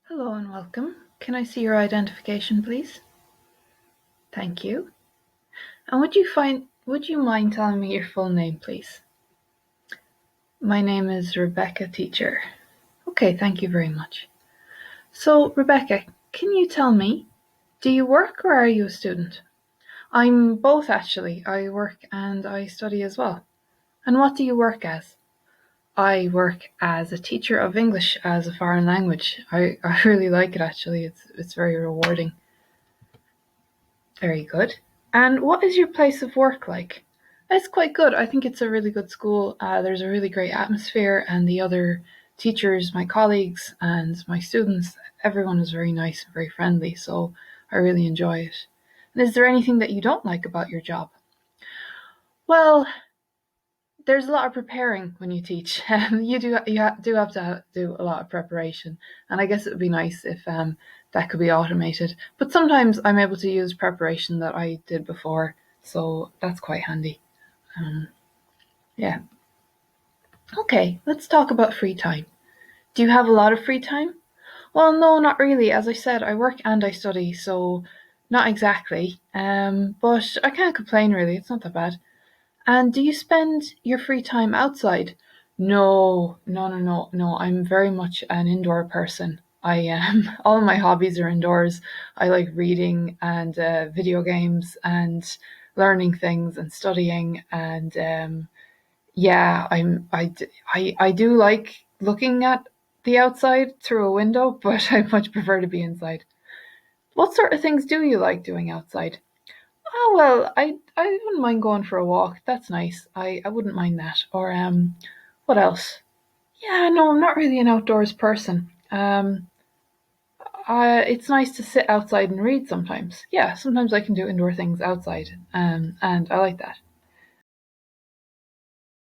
Hello and welcome. Can I see your identification, please? Thank you. And would you mind telling me your full name, please? My name is Rebecca Teacher. Okay, thank you very much. So, Rebecca, can you tell me, do you work or are you a student? I'm both actually. I work and I study as well. And what do you work as? I work as a teacher of English as a foreign language. I really like it actually. It's very rewarding. Very good. And what is your place of work like? It's quite good. I think it's a really good school. There's a really great atmosphere, and the other teachers, my colleagues, and my students, everyone is very nice and very friendly. So I really enjoy it. And is there anything that you don't like about your job? Well, there's a lot of preparing when you teach. Do have to do a lot of preparation, and I guess it would be nice if that could be automated. But sometimes I'm able to use preparation that I did before, so that's quite handy. Um, yeah. Okay, let's talk about free time. Do you have a lot of free time? Well, no, not really. As I said, I work and I study, so not exactly. But I can't complain really. It's not that bad. And do you spend your free time outside? No, no, no, no, no. I'm very much an indoor person. I am. All of my hobbies are indoors. I like reading and video games and learning things and studying. And yeah, I do like looking at the outside through a window, but I much prefer to be inside. What sort of things do you like doing outside? Oh well, I wouldn't mind going for a walk. That's nice. I wouldn't mind that. Or what else? Yeah, no, I'm not really an outdoors person. It's nice to sit outside and read sometimes. Yeah, sometimes I can do indoor things outside, and I like that.